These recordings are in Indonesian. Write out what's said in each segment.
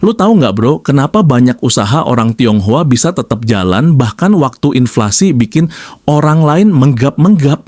Lu tahu nggak bro, kenapa banyak usaha orang Tionghoa bisa tetap jalan bahkan waktu inflasi bikin orang lain menggap-menggap?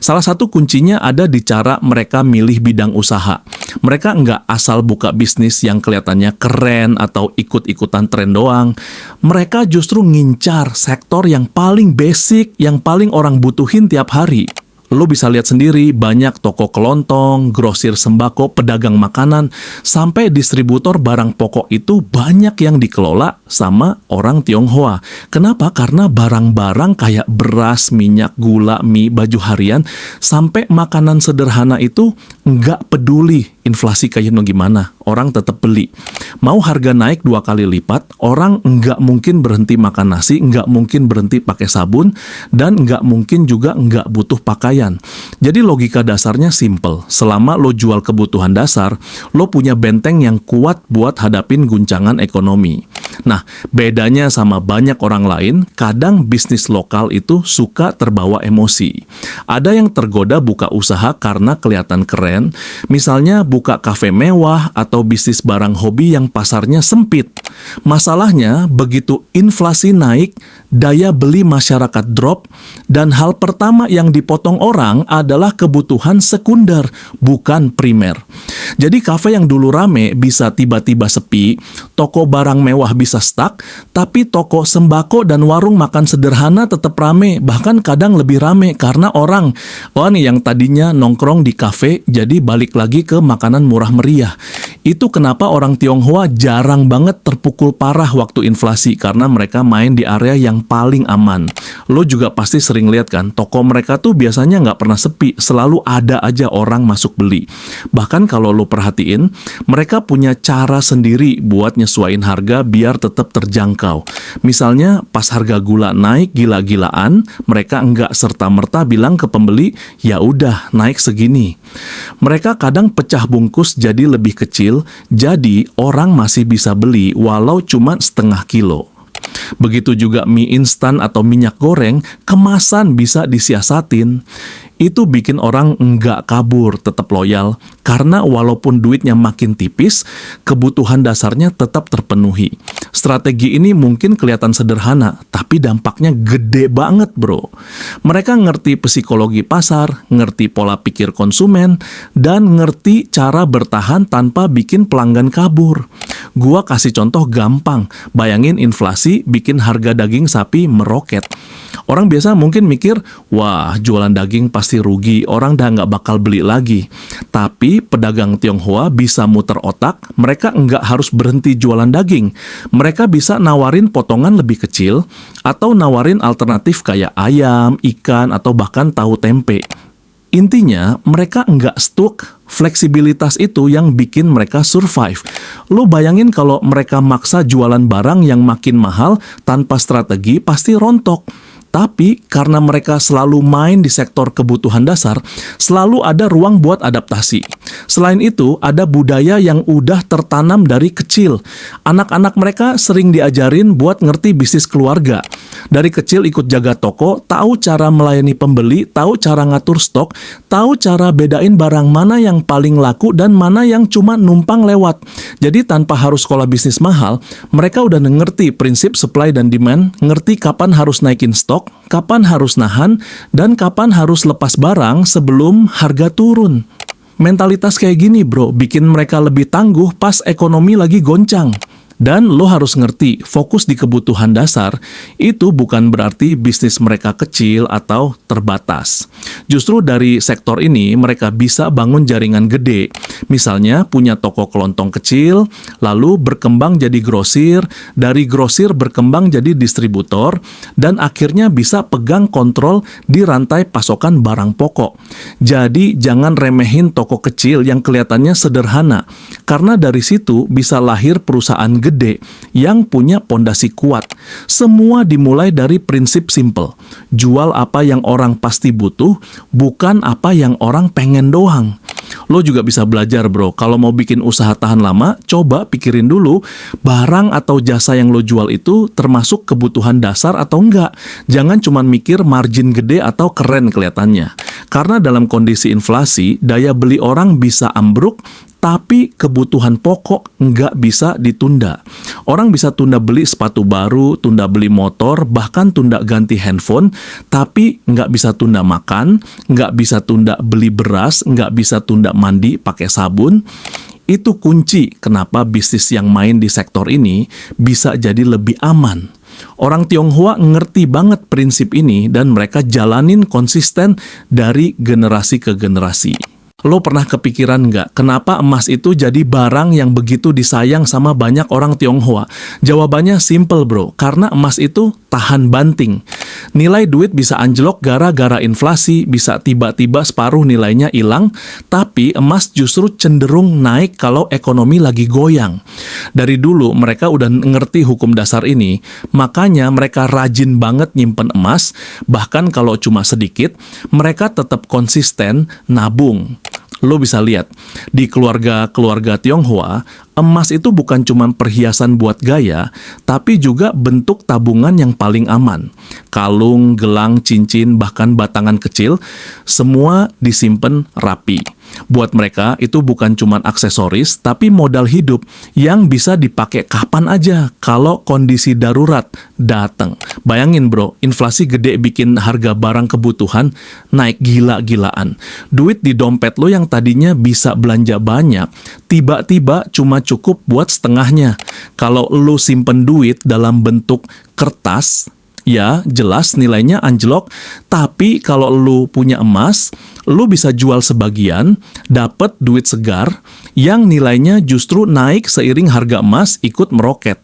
Salah satu kuncinya ada di cara mereka milih bidang usaha. Mereka nggak asal buka bisnis yang kelihatannya keren atau ikut-ikutan tren doang. Mereka justru ngincar sektor yang paling basic, yang paling orang butuhin tiap hari. Lo bisa lihat sendiri, banyak toko kelontong, grosir sembako, pedagang makanan, sampai distributor barang pokok itu banyak yang dikelola sama orang Tionghoa. Kenapa? Karena barang-barang kayak beras, minyak, gula, mie, baju harian, sampai makanan sederhana itu nggak peduli inflasi kayak gimana, orang tetap beli. Mau harga naik 2 kali lipat, orang nggak mungkin berhenti makan nasi, nggak mungkin berhenti pakai sabun, dan nggak mungkin juga nggak butuh pakaian. Jadi logika dasarnya simple. Selama lo jual kebutuhan dasar, lo punya benteng yang kuat buat hadapin guncangan ekonomi. Nah, bedanya sama banyak orang lain, kadang bisnis lokal itu suka terbawa emosi. Ada yang tergoda buka usaha karena kelihatan keren, misalnya buka kafe mewah atau bisnis barang hobi yang pasarnya sempit. Masalahnya, begitu inflasi naik, daya beli masyarakat drop, dan hal pertama yang dipotong orang adalah kebutuhan sekunder, bukan primer. Jadi kafe yang dulu rame bisa tiba-tiba sepi, toko barang mewah bisa stuck, tapi toko sembako dan warung makan sederhana tetap rame, bahkan kadang lebih rame karena orang, yang tadinya nongkrong di kafe jadi balik lagi ke makanan murah meriah. Itu kenapa orang Tionghoa jarang banget terpukul parah waktu inflasi, karena mereka main di area yang paling aman. Lo juga pasti sering lihat kan, toko mereka tuh biasanya nggak pernah sepi, selalu ada aja orang masuk beli. Bahkan kalau lo perhatiin, mereka punya cara sendiri buat nyesuaiin harga biar tetap terjangkau. Misalnya pas harga gula naik gila-gilaan, mereka nggak serta-merta bilang ke pembeli, ya udah naik segini. Mereka kadang pecah bungkus jadi lebih kecil, jadi orang masih bisa beli walau cuma setengah kilo. Begitu juga mie instan atau minyak goreng, kemasan bisa disiasatin. Itu bikin orang nggak kabur, tetap loyal, karena walaupun duitnya makin tipis, kebutuhan dasarnya tetap terpenuhi. Strategi ini mungkin kelihatan sederhana, tapi dampaknya gede banget bro. Mereka ngerti psikologi pasar, ngerti pola pikir konsumen, dan ngerti cara bertahan tanpa bikin pelanggan kabur. Gua kasih contoh gampang, bayangin inflasi bikin harga daging sapi meroket. Orang biasa mungkin mikir, wah jualan daging pasti rugi, orang dah nggak bakal beli lagi. Tapi pedagang Tionghoa bisa muter otak, mereka nggak harus berhenti jualan daging. Mereka bisa nawarin potongan lebih kecil, atau nawarin alternatif kayak ayam, ikan, atau bahkan tahu tempe. Intinya, mereka nggak stuck. Fleksibilitas itu yang bikin mereka survive. Lo bayangin kalau mereka maksa jualan barang yang makin mahal tanpa strategi, pasti rontok. Tapi karena mereka selalu main di sektor kebutuhan dasar, selalu ada ruang buat adaptasi. Selain itu, ada budaya yang udah tertanam dari kecil. Anak-anak mereka sering diajarin buat ngerti bisnis keluarga. Dari kecil ikut jaga toko, tahu cara melayani pembeli, tahu cara ngatur stok, tahu cara bedain barang mana yang paling laku dan mana yang cuma numpang lewat. Jadi tanpa harus sekolah bisnis mahal, mereka udah ngerti prinsip supply dan demand, ngerti kapan harus naikin stok, kapan harus nahan, dan kapan harus lepas barang sebelum harga turun. Mentalitas kayak gini bro, bikin mereka lebih tangguh pas ekonomi lagi goncang. Dan lo harus ngerti, fokus di kebutuhan dasar itu bukan berarti bisnis mereka kecil atau terbatas. Justru dari sektor ini mereka bisa bangun jaringan gede. Misalnya punya toko kelontong kecil, lalu berkembang jadi grosir, dari grosir berkembang jadi distributor, dan akhirnya bisa pegang kontrol di rantai pasokan barang pokok. Jadi jangan remehin toko kecil yang kelihatannya sederhana, karena dari situ bisa lahir perusahaan gede yang punya pondasi kuat. Semua dimulai dari prinsip simple. Jual apa yang orang pasti butuh, bukan apa yang orang pengen doang. Lo juga bisa belajar bro, kalau mau bikin usaha tahan lama, coba pikirin dulu barang atau jasa yang lo jual itu termasuk kebutuhan dasar atau enggak. Jangan cuma mikir margin gede atau keren kelihatannya. Karena dalam kondisi inflasi, daya beli orang bisa ambruk Tapi kebutuhan pokok nggak bisa ditunda. Orang bisa tunda beli sepatu baru, tunda beli motor, bahkan tunda ganti handphone, tapi nggak bisa tunda makan, nggak bisa tunda beli beras, nggak bisa tunda mandi pakai sabun. Itu kunci kenapa bisnis yang main di sektor ini bisa jadi lebih aman. Orang Tionghoa ngerti banget prinsip ini dan mereka jalanin konsisten dari generasi ke generasi. Lo pernah kepikiran nggak kenapa emas itu jadi barang yang begitu disayang sama banyak orang Tionghoa? Jawabannya simple bro, karena emas itu tahan banting. Nilai duit bisa anjlok gara-gara inflasi, bisa tiba-tiba separuh nilainya hilang, tapi emas justru cenderung naik kalau ekonomi lagi goyang. Dari dulu mereka udah ngerti hukum dasar ini, makanya mereka rajin banget nyimpen emas, bahkan kalau cuma sedikit, mereka tetap konsisten nabung. Lo bisa lihat, di keluarga-keluarga Tionghoa, emas itu bukan cuma perhiasan buat gaya, tapi juga bentuk tabungan yang paling aman. Kalung, gelang, cincin, bahkan batangan kecil, semua disimpan rapi. Buat mereka, itu bukan cuma aksesoris, tapi modal hidup yang bisa dipakai kapan aja kalau kondisi darurat datang. Bayangin bro, inflasi gede bikin harga barang kebutuhan naik gila-gilaan. Duit di dompet lo yang tadinya bisa belanja banyak, tiba-tiba cuma cukup buat setengahnya. Kalau lo simpen duit dalam bentuk kertas, ya jelas nilainya anjlok, tapi kalau lu punya emas, lu bisa jual sebagian, dapat duit segar, yang nilainya justru naik seiring harga emas ikut meroket.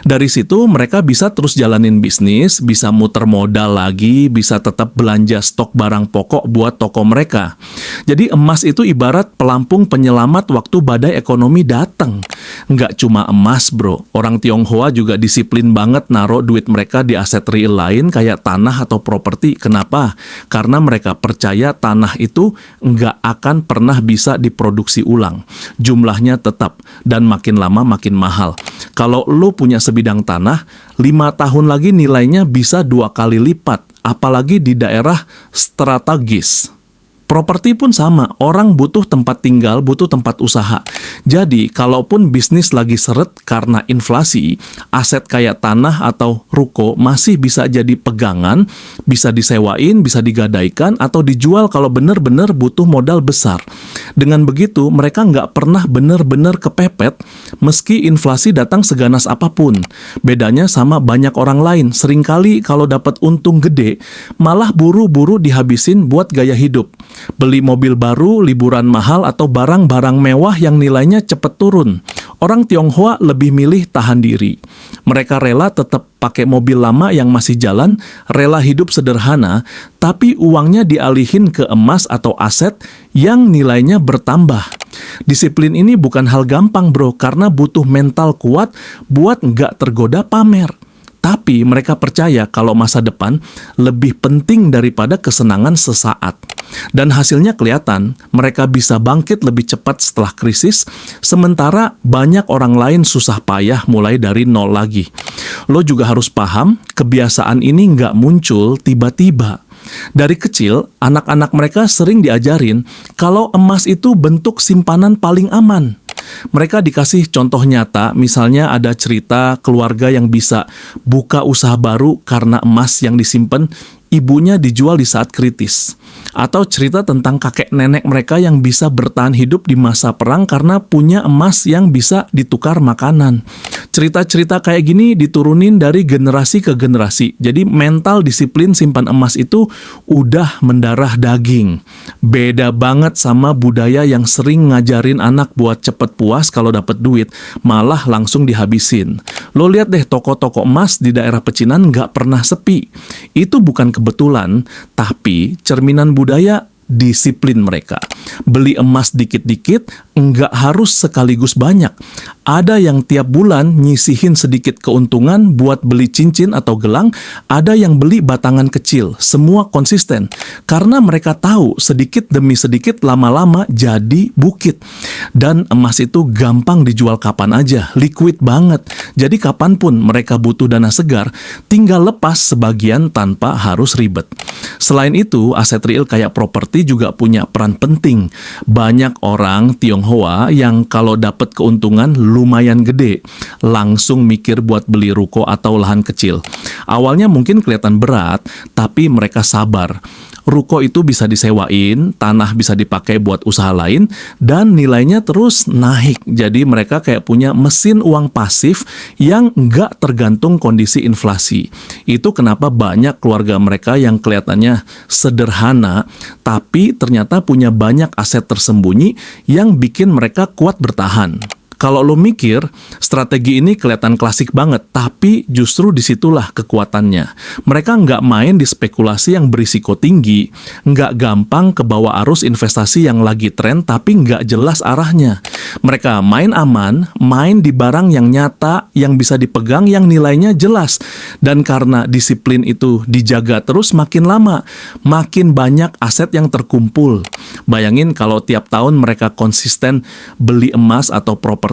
Dari situ mereka bisa terus jalanin bisnis, bisa muter modal lagi, bisa tetap belanja stok barang pokok buat toko mereka. Jadi emas itu ibarat pelampung penyelamat waktu badai ekonomi datang. Nggak cuma emas bro, orang Tionghoa juga disiplin banget naruh duit mereka di aset real lain kayak tanah atau properti. Kenapa? Karena mereka percaya tanah itu nggak akan pernah bisa diproduksi ulang. Jumlahnya tetap, dan makin lama makin mahal. Kalau lo punya sebidang tanah, 5 tahun lagi nilainya bisa 2 kali lipat, apalagi di daerah strategis. Properti pun sama, orang butuh tempat tinggal, butuh tempat usaha. Jadi, kalaupun bisnis lagi seret karena inflasi, aset kayak tanah atau ruko masih bisa jadi pegangan, bisa disewain, bisa digadaikan, atau dijual kalau benar-benar butuh modal besar. Dengan begitu, mereka nggak pernah benar-benar kepepet, meski inflasi datang seganas apapun. Bedanya sama banyak orang lain, seringkali kalau dapat untung gede, malah buru-buru dihabisin buat gaya hidup. Beli mobil baru, liburan mahal, atau barang-barang mewah yang nilainya cepat turun. Orang Tionghoa lebih milih tahan diri. Mereka rela tetap pakai mobil lama yang masih jalan, rela hidup sederhana, tapi uangnya dialihin ke emas atau aset yang nilainya bertambah. Disiplin ini bukan hal gampang bro, karena butuh mental kuat buat nggak tergoda pamer. Tapi mereka percaya kalau masa depan lebih penting daripada kesenangan sesaat. Dan hasilnya kelihatan, mereka bisa bangkit lebih cepat setelah krisis, sementara banyak orang lain susah payah mulai dari nol lagi. Lo juga harus paham, kebiasaan ini nggak muncul tiba-tiba. Dari kecil, anak-anak mereka sering diajarin kalau emas itu bentuk simpanan paling aman. Mereka dikasih contoh nyata, misalnya ada cerita keluarga yang bisa buka usaha baru karena emas yang disimpan ibunya dijual di saat kritis. Atau cerita tentang kakek nenek mereka yang bisa bertahan hidup di masa perang karena punya emas yang bisa ditukar makanan. Cerita-cerita kayak gini diturunin dari generasi ke generasi. Jadi mental disiplin simpan emas itu udah mendarah daging. Beda banget sama budaya yang sering ngajarin anak buat cepet puas kalau dapat duit, malah langsung dihabisin. Lo lihat deh toko-toko emas di daerah pecinan nggak pernah sepi. Itu bukan kebetulan, tapi cerminan budaya disiplin mereka. Beli emas dikit-dikit, nggak harus sekaligus banyak. Ada yang tiap bulan nyisihin sedikit keuntungan buat beli cincin atau gelang, ada yang beli batangan kecil, semua konsisten. Karena mereka tahu sedikit demi sedikit lama-lama jadi bukit. Dan emas itu gampang dijual kapan aja, liquid banget. Jadi kapanpun mereka butuh dana segar, tinggal lepas sebagian tanpa harus ribet. Selain itu, aset real kayak properti properti juga punya peran penting. Banyak orang Tionghoa yang kalau dapat keuntungan lumayan gede, langsung mikir buat beli ruko atau lahan kecil. Awalnya mungkin kelihatan berat, tapi mereka sabar. Ruko itu bisa disewain, tanah bisa dipakai buat usaha lain, dan nilainya terus naik. Jadi mereka kayak punya mesin uang pasif yang nggak tergantung kondisi inflasi. Itu kenapa banyak keluarga mereka yang kelihatannya sederhana, tapi ternyata punya banyak aset tersembunyi yang bikin mereka kuat bertahan. Kalau lo mikir, strategi ini kelihatan klasik banget, tapi justru disitulah kekuatannya. Mereka nggak main di spekulasi yang berisiko tinggi, nggak gampang kebawa arus investasi yang lagi tren, tapi nggak jelas arahnya. Mereka main aman, main di barang yang nyata, yang bisa dipegang, yang nilainya jelas. Dan karena disiplin itu dijaga terus makin lama, makin banyak aset yang terkumpul. Bayangin kalau tiap tahun mereka konsisten beli emas atau properti,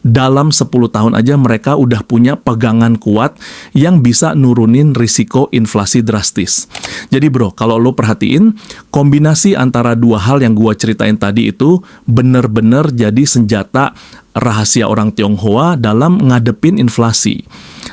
dalam 10 tahun aja mereka udah punya pegangan kuat yang bisa nurunin risiko inflasi drastis. Jadi bro, kalau lo perhatiin, kombinasi antara dua hal yang gua ceritain tadi itu bener-bener jadi senjata rahasia orang Tionghoa dalam ngadepin inflasi.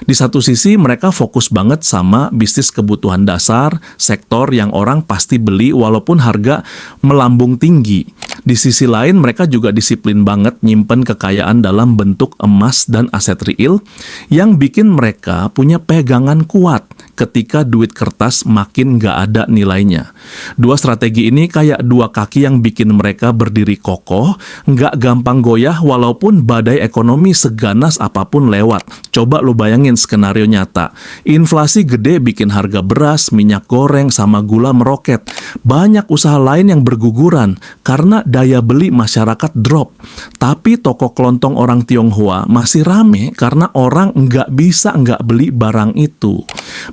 Di satu sisi mereka fokus banget sama bisnis kebutuhan dasar, sektor yang orang pasti beli walaupun harga melambung tinggi. Di sisi lain mereka juga disiplin banget nyimpen kekayaan dalam bentuk emas dan aset real yang bikin mereka punya pegangan kuat ketika duit kertas makin nggak ada nilainya. Dua strategi ini kayak dua kaki yang bikin mereka berdiri kokoh, nggak gampang goyah walaupun badai ekonomi seganas apapun lewat. Coba lo bayangin skenario nyata. Inflasi gede bikin harga beras, minyak goreng, sama gula meroket. Banyak usaha lain yang berguguran karena daya beli masyarakat drop. Tapi toko kelontong orang Tionghoa masih rame karena orang nggak bisa nggak beli barang itu.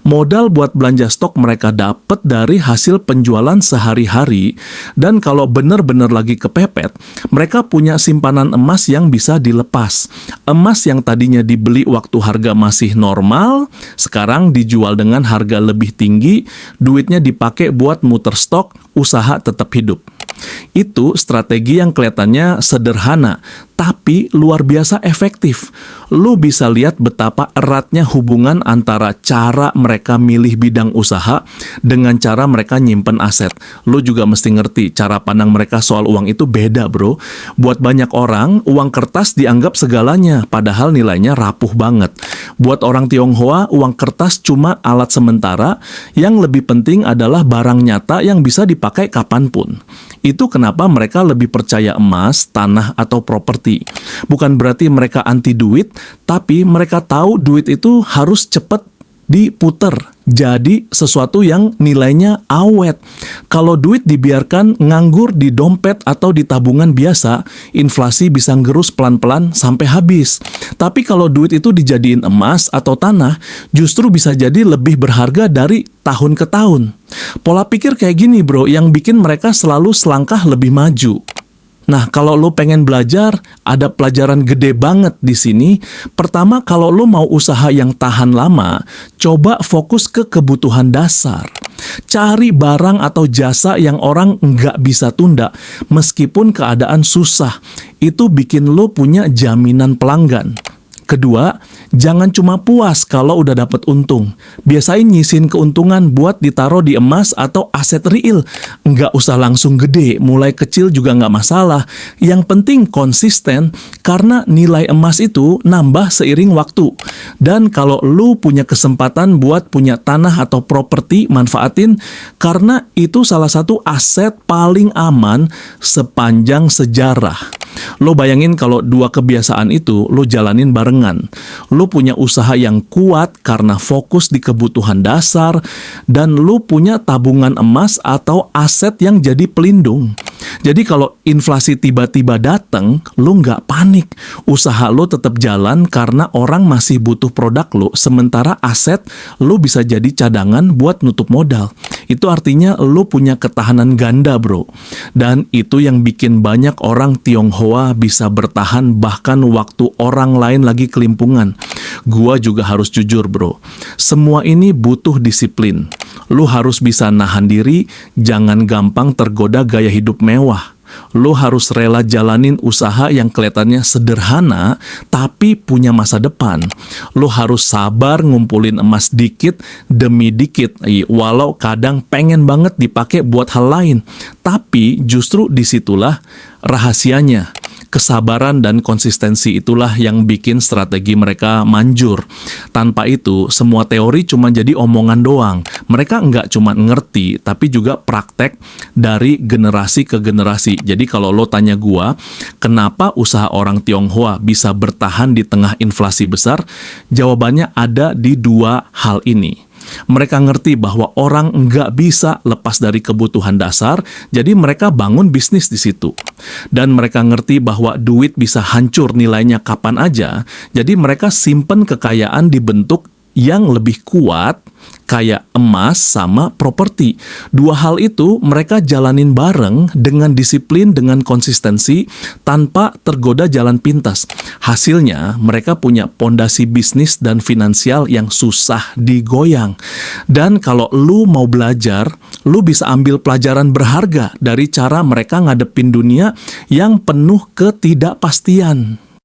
Modal buat belanja stok mereka dapat dari hasil penjualan sehari-hari, dan kalau benar-benar lagi kepepet, mereka punya simpanan emas yang bisa dilepas. Emas yang tadinya dibeli waktu harga masih normal, sekarang dijual dengan harga lebih tinggi, duitnya dipakai buat muter stok, usaha tetap hidup. Itu strategi yang kelihatannya sederhana, tapi luar biasa efektif. Lu bisa lihat betapa eratnya hubungan antara cara mereka milih bidang usaha dengan cara mereka nyimpen aset. Lu juga mesti ngerti cara pandang mereka soal uang itu beda, bro. Buat banyak orang, uang kertas dianggap segalanya, padahal nilainya rapuh banget. Buat orang Tionghoa, uang kertas cuma alat sementara, yang lebih penting adalah barang nyata yang bisa dipakai kapanpun. Itu kenapa mereka lebih percaya emas, tanah, atau properti. Bukan berarti mereka anti duit, tapi mereka tahu duit itu harus cepat diputer. Jadi sesuatu yang nilainya awet. Kalau duit dibiarkan nganggur di dompet atau di tabungan biasa, inflasi bisa ngerus pelan-pelan sampai habis. Tapi kalau duit itu dijadiin emas atau tanah, justru bisa jadi lebih berharga dari tahun ke tahun. Pola pikir kayak gini bro, yang bikin mereka selalu selangkah lebih maju. Nah, kalau lo pengen belajar, ada pelajaran gede banget di sini. Pertama, kalau lo mau usaha yang tahan lama, coba fokus ke kebutuhan dasar. Cari barang atau jasa yang orang nggak bisa tunda, meskipun keadaan susah. Itu bikin lo punya jaminan pelanggan. Kedua, jangan cuma puas kalau udah dapat untung. Biasain nyisin keuntungan buat ditaruh di emas atau aset real. Nggak usah langsung gede, mulai kecil juga nggak masalah. Yang penting konsisten, karena nilai emas itu nambah seiring waktu. Dan kalau lu punya kesempatan buat punya tanah atau properti, manfaatin, karena itu salah satu aset paling aman sepanjang sejarah. Lo bayangin kalau dua kebiasaan itu lo jalanin barengan. Lo punya usaha yang kuat karena fokus di kebutuhan dasar, dan lo punya tabungan emas atau aset yang jadi pelindung. Jadi kalau inflasi tiba-tiba datang, lo nggak panik. Usaha lo tetap jalan karena orang masih butuh produk lo, sementara aset lo bisa jadi cadangan buat nutup modal. Itu artinya lo punya ketahanan ganda bro. Dan itu yang bikin banyak orang Tionghoa bisa bertahan bahkan waktu orang lain lagi kelimpungan. Gua juga harus jujur bro, semua ini butuh disiplin. Lu harus bisa nahan diri, jangan gampang tergoda gaya hidup mewah. Lu harus rela jalanin usaha yang kelihatannya sederhana, tapi punya masa depan. Lu harus sabar ngumpulin emas dikit demi dikit, walau kadang pengen banget dipakai buat hal lain. Tapi justru disitulah rahasianya. Kesabaran dan konsistensi itulah yang bikin strategi mereka manjur. Tanpa itu, semua teori cuma jadi omongan doang. Mereka nggak cuma ngerti, tapi juga praktek dari generasi ke generasi. Jadi kalau lo tanya gua, kenapa usaha orang Tionghoa bisa bertahan di tengah inflasi besar? Jawabannya ada di dua hal ini. Mereka ngerti bahwa orang nggak bisa lepas dari kebutuhan dasar, jadi mereka bangun bisnis di situ. Dan mereka ngerti bahwa duit bisa hancur nilainya kapan aja, jadi mereka simpen kekayaan di bentuk yang lebih kuat, kayak emas sama properti. Dua hal itu mereka jalanin bareng dengan disiplin, dengan konsistensi, tanpa tergoda jalan pintas. Hasilnya, mereka punya pondasi bisnis dan finansial yang susah digoyang. Dan kalau lu mau belajar, lu bisa ambil pelajaran berharga dari cara mereka ngadepin dunia yang penuh ketidakpastian.